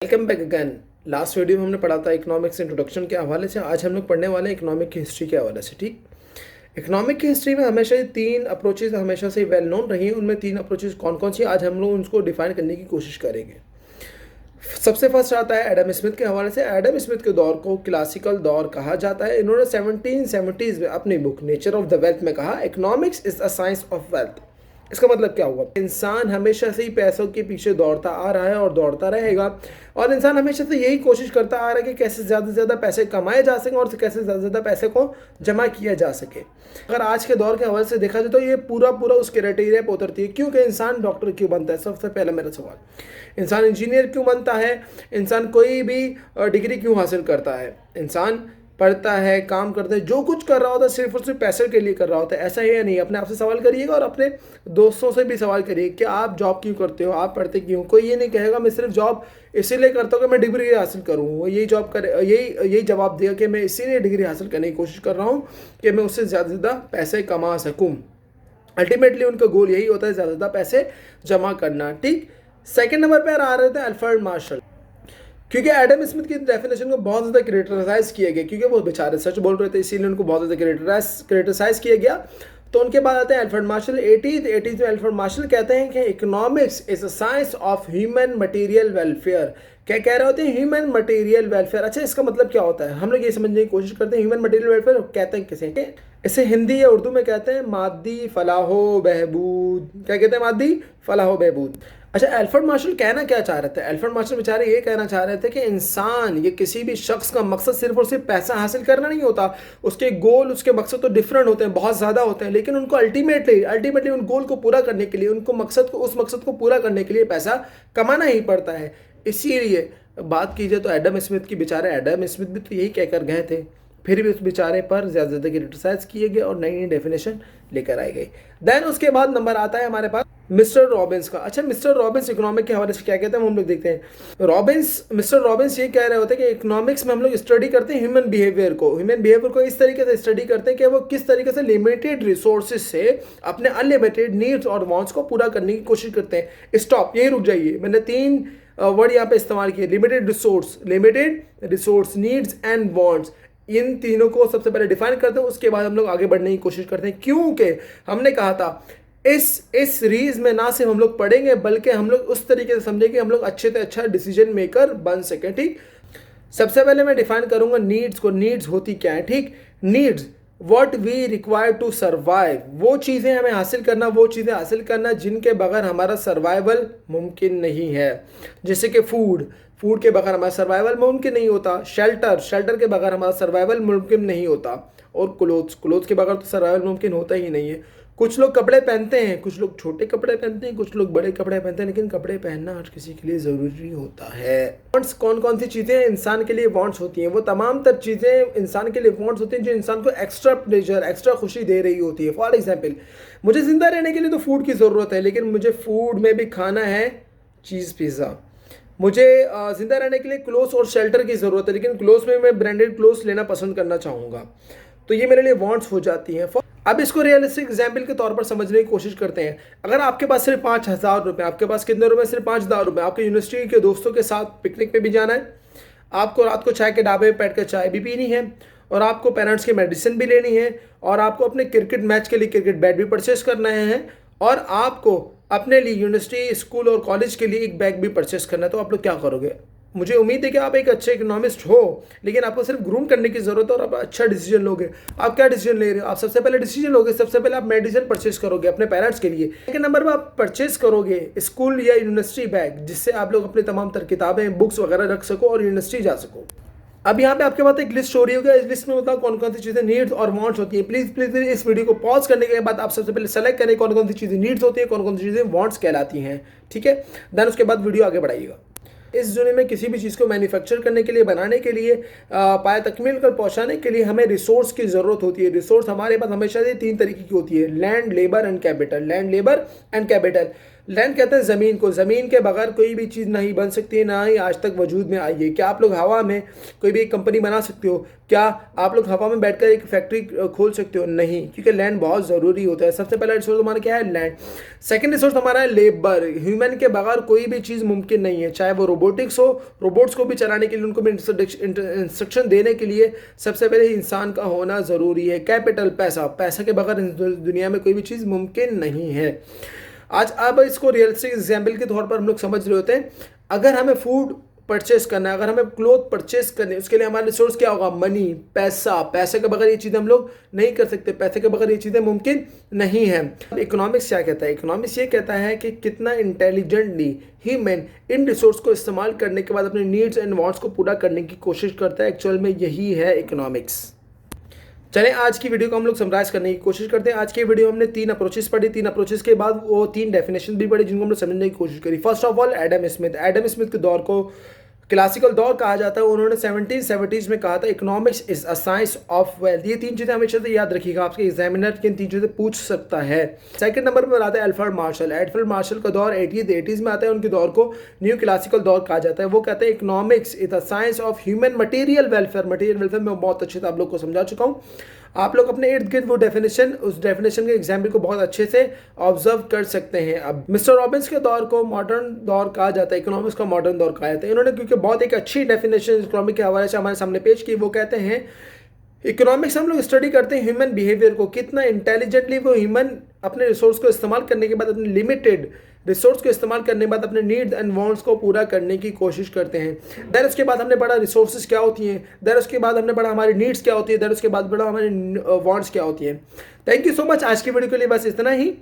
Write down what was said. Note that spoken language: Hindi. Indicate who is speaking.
Speaker 1: Welcome back again. Last video में हमने पढ़ा था इकोनॉमिक्स इंट्रोडक्शन के हवाले से। आज हम लोग पढ़ने वाले हैं इकोनॉमिक की हिस्ट्री के हवाले से। ठीक, इकोनॉमिक की हिस्ट्री में हमेशा ये तीन अप्रोचेज हमेशा से वेल नोन रही हैं। उनमें तीन अप्रोचेज कौन कौन सी, आज हम लोग उनको डिफाइन करने की कोशिश करेंगे। सबसे फर्स्ट आता है एडम स्मिथ के हवाले से। एडम स्मिथ के दौर को क्लासिकल दौर कहा जाता है। इन्होंने 1770s में अपनी book nature of the wealth में कहा, economics is a science of wealth. इसका मतलब क्या हुआ? इंसान हमेशा से ही पैसों के पीछे दौड़ता आ रहा है और दौड़ता रहेगा, और इंसान हमेशा से यही कोशिश करता आ रहा है कि कैसे ज़्यादा से ज़्यादा पैसे कमाए जा सकें और कैसे ज़्यादा से ज़्यादा पैसे को जमा किया जा सके। अगर आज के दौर के हवाले से देखा जाए तो ये पूरा पूरा उस क्राइटेरिया पर उतरती है। क्योंकि इंसान डॉक्टर क्यों बनता है? सबसे पहला मेरा सवाल। इंसान इंजीनियर क्यों बनता है? इंसान कोई भी डिग्री क्यों हासिल करता है? इंसान पढ़ता है, काम करता है, जो कुछ कर रहा होता है सिर्फ और सिर्फ पैसे के लिए कर रहा होता है। ऐसा है या नहीं? अपने आप से सवाल करिएगा और अपने दोस्तों से भी सवाल करिए कि आप जॉब क्यों करते हो, आप पढ़ते क्यों? कोई ये नहीं कहेगा मैं सिर्फ जॉब इसीलिए करता हूँ कि मैं डिग्री हासिल करूँ। वो यही जॉब करे, यही जवाब देगा कि मैं इसीलिए डिग्री हासिल करने की कोशिश कर रहा हूँ कि मैं उससे ज़्यादा से ज़्यादा पैसे कमा सकूँ। अल्टीमेटली उनका गोल यही होता है, ज़्यादा से ज़्यादा पैसे जमा करना। ठीक, सेकेंड नंबर पर आ रहे थे अल्फ्रेड मार्शल। क्योंकि एडम स्मिथ की डेफिनेशन को बहुत ज़्यादा क्रिटिसाइज किया गया, क्योंकि वो बेचारे सच बोल रहे थे, इसीलिए उनको बहुत ज़्यादा क्रिटिसाइज किया गया। तो उनके बाद आते हैं अल्फ्रेड मार्शल। 80s में अल्फ्रेड मार्शल कहते हैं कि economics is a science of human material welfare. क्या कह रहे होते हैं? Human material welfare. अच्छा, इसका मतलब क्या होता है? हम लोग ये समझने की कोशिश करते हैं ह्यूमन मटेरियल वेलफेयर कहते हैं किसे? इसे हिंदी या उर्दू में कहते हैं मादी फलाहो बहबूद। क्या कहते हैं? मादी फलाहो बहबूद। अच्छा, अल्फ्रेड मार्शल कहना क्या चाह रहे थे? अल्फ्रेड मार्शल बेचारे ये कहना चाह रहे थे कि इंसान, ये किसी भी शख्स का मकसद सिर्फ और सिर्फ पैसा हासिल करना नहीं होता। उसके गोल, उसके मकसद तो डिफरेंट होते हैं, बहुत ज़्यादा होते हैं, लेकिन उनको अल्टीमेटली उन गोल को पूरा करने के लिए, उस मकसद को पूरा करने के लिए पैसा कमाना ही पड़ता है। इसीलिए बात की जाए तो एडम स्मिथ की, बेचारे एडम स्मिथ भी तो यही कहकर गए थे, फिर भी उस बेचारे पर ज़्यादा ज़्यादा क्रिटिसाइज किए गए और नई नई डेफिनेशन लेकर आई गई। देन उसके बाद नंबर आता है हमारे पास मिस्टर रॉबिन्स का। अच्छा, मिस्टर रॉबिन्स इकोनॉमिक के हवाले से क्या कहते हैं हम लोग देखते हैं। मिस्टर रॉबिन्स ये कह रहे होते हैं कि इकोनॉमिक्स में हम लोग स्टडी करते हैं ह्यूमन बिहेवियर को इस तरीके से स्टडी करते हैं कि वो किस तरीके से लिमिटेड रिसोर्सेज से अपने अनलिमिटेड नीड्स और वांट्स को पूरा करने की कोशिश करते हैं। स्टॉप, यही रुक जाइए। मैंने तीन वर्ड यहाँ पे इस्तेमाल किए, limited resource, needs and wants. इन तीनों को सबसे पहले डिफाइन करते हैं, उसके बाद हम लोग आगे बढ़ने की कोशिश करते हैं। क्योंकि हमने कहा था इस सीरीज में ना सिर्फ हम लोग पढ़ेंगे बल्कि हम लोग उस तरीके से समझेंगे कि हम लोग अच्छे से अच्छा डिसीजन मेकर बन सकें। ठीक, सबसे पहले मैं डिफाइन करूंगा नीड्स को। नीड्स होती क्या है? ठीक, needs what we require to survive. वो चीज़ें हमें हासिल करना जिनके बगैर हमारा सर्वाइवल मुमकिन नहीं है। जैसे कि फूड के बगैर हमारा सर्वाइवल मुमकिन नहीं होता। शेल्टर के बगैर हमारा सर्वाइवल मुमकिन नहीं होता। और क्लोथ्स के बगैर तो सर्वाइवल मुमकिन होता ही नहीं है। कुछ लोग कपड़े पहनते हैं, कुछ लोग छोटे कपड़े पहनते हैं, कुछ लोग बड़े कपड़े पहनते हैं, लेकिन कपड़े पहनना हर किसी के लिए ज़रूरी होता है। वांट्स कौन कौन सी चीज़ें इंसान के लिए वांट्स होती हैं? वो तमाम तर चीज़ें इंसान के लिए वांट्स होती हैं जो इंसान को एक्स्ट्रा प्लेजर, एक्स्ट्रा खुशी दे रही होती है। फॉर एग्जाम्पल, मुझे ज़िंदा रहने के लिए तो फूड की ज़रूरत है, लेकिन मुझे फूड में भी खाना है चीज़ पिज़्ज़ा। मुझे ज़िंदा रहने के लिए क्लोथ्स और शेल्टर की ज़रूरत है, लेकिन क्लोथ्स में मैं ब्रांडेड क्लोथ्स लेना पसंद करना चाहूँगा। तो ये मेरे लिए वांट्स हो जाती हैं। अब इसको रियलिस्टिक एग्जाम्पल के तौर पर समझने की कोशिश करते हैं। अगर आपके पास सिर्फ 5,000 रुपये, आपके पास कितने रुपए? सिर्फ 5,000 रुपये। आपके यूनिवर्सिटी के दोस्तों के साथ पिकनिक पे भी जाना है, आपको रात को चाय के ढाबे पे बैठ कर चाय भी पीनी है, और आपको पेरेंट्स की मेडिसिन भी लेनी है, और आपको अपने क्रिकेट मैच के लिए क्रिकेट बैट भी परचेस करना है, और आपको अपने लिए यूनिवर्सिटी, स्कूल और कॉलेज के लिए एक बैग भी परचेस करना है। तो आप लोग क्या करोगे? मुझे उम्मीद है कि आप एक अच्छे इकोनॉमिस्ट हो, लेकिन आपको सिर्फ ग्रूम करने की जरूरत है और आप अच्छा डिसीजन लोगे। आप क्या डिसीजन ले रहे हो? आप सबसे पहले डिसीजन लोगे, सबसे पहले आप मेडिसिन परचेस करोगे अपने पेरेंट्स के लिए। सेकंड नंबर पर आप परचेस करोगे स्कूल या यूनिवर्सिटी बैग, जिससे आप लोग अपनी तमाम तर किताबें, बुक्स वगैरह रख सको और यूनिवर्सिटी जा सको। अब यहाँ पे आपके पास एक लिस्ट हो रही होगी, इस लिस्ट में बताओ कौन कौन सी चीज़ें नीड्स और वांट्स होती है। प्लीज इस वीडियो को पॉज करने के बाद आप सबसे पहले सेलेक्ट करें कौन कौन सी चीज़ें नीड्स होती है, कौन कौन सी चीज़ें वांट्स कहलाती हैं। ठीक है, देन उसके बाद वीडियो आगे बढ़ाइएगा। इस दुनिया में किसी भी चीज़ को मैन्युफैक्चर करने के लिए, बनाने के लिए, पाया तकमील कर पहुंचाने के लिए हमें रिसोर्स की ज़रूरत होती है। रिसोर्स हमारे पास हमेशा से तीन तरीके की होती है, land, labour and capital. Land कहते हैं ज़मीन को, ज़मीन के बगैर कोई भी चीज़ नहीं बन सकती है, ना ही आज तक वजूद में आई है। क्या आप लोग हवा में कोई भी एक कंपनी बना सकते हो? क्या आप लोग हवा में बैठकर एक फैक्ट्री खोल सकते हो? नहीं, क्योंकि लैंड बहुत ज़रूरी होता है। सबसे पहला रिसोर्स हमारा क्या है? लैंड। सेकंड रिसोर्स हमारा है लेबर। ह्यूमन के बगैर कोई भी चीज़ मुमकिन नहीं है, चाहे वो रोबोटिक्स हो, रोबोट्स को भी चलाने के लिए, उनको भी इंस्ट्रक्शन देने के लिए सबसे पहले इंसान का होना ज़रूरी है। कैपिटल, पैसा, पैसा के बगैर दुनिया में कोई भी चीज़ मुमकिन नहीं है। आज अब इसको रियलिस्टिक एग्जाम्पल के तौर पर हम लोग समझ रहे होते हैं। अगर हमें फूड परचेस करना है, अगर हमें क्लोथ परचेस करने है, उसके लिए हमारा रिसोर्स क्या होगा? मनी, पैसा। पैसे के बगैर ये चीज़ें हम लोग नहीं कर सकते, पैसे के बगैर ये चीज़ें मुमकिन नहीं है। इकोनॉमिक्स क्या कहता है? इकोनॉमिक्स ये कहता है कि कितना इंटेलिजेंटली ह्यूमन इन रिसोर्स को इस्तेमाल करने के बाद अपने नीड्स एंड वांट्स को पूरा करने की कोशिश करता है। एक्चुअल में यही है इकोनॉमिक्स। चलें आज की वीडियो को हम लोग समराइज करने की कोशिश करते हैं। आज की वीडियो हमने 3 अप्रोचेस पढ़ी, 3 अप्रोचेस के बाद वो 3 डेफिनेशन भी पढ़ी जिनको हम लोग समझने की कोशिश करी। First of all Adam Smith के दौर को क्लासिकल दौर कहा जाता है। उन्होंने 1770s में कहा था economics is a science of wealth. ये 3 चीज़ें हमेशा से याद रखिएगा, आपके एग्जामिनर किन 3 चीज़ें पूछ सकता है। सेकंड नंबर पर आता है अल्फ्रेड मार्शल। अल्फ्रेड मार्शल का दौर 80s में आता है। उनके दौर को न्यू क्लासिकल दौर कहा जाता है। वो कहते हैं economics is a science of human material welfare. Material welfare में बहुत अच्छे से आप लोग को समझा चुका हूँ। आप लोग अपने इर्द गिर्द वो डेफिनेशन, उस डेफिनेशन के एग्जाम्पल को बहुत अच्छे से ऑब्जर्व कर सकते हैं। अब मिस्टर रॉबिन्स के दौर को मॉडर्न दौर कहा जाता है, इकोनॉमिक्स का मॉडर्न दौर कहा जाता है। इन्होंने क्योंकि बहुत एक अच्छी डेफिनेशन इकोनॉमिक के हवाले से हमारे सामने पेश की। वो कहते हैं इकोनॉमिक्स हम लोग स्टडी करते हैं ह्यूमन बिहेवियर को, कितना इंटेलिजेंटली वो ह्यूमन अपने रिसोर्स को इस्तेमाल करने के बाद, अपने लिमिटेड रिसोर्स को इस्तेमाल करने के बाद अपने नीड्स एंड वांट्स को पूरा करने की कोशिश करते हैं। देन उसके बाद हमने पढ़ा रिसोर्सेज क्या होती हैं, देन उसके बाद हमने पढ़ा हमारी नीड्स क्या होती है, देन उसके बाद पढ़ा हमारी वांट्स क्या होती हैं। Thank you so much. आज की वीडियो के लिए बस इतना ही।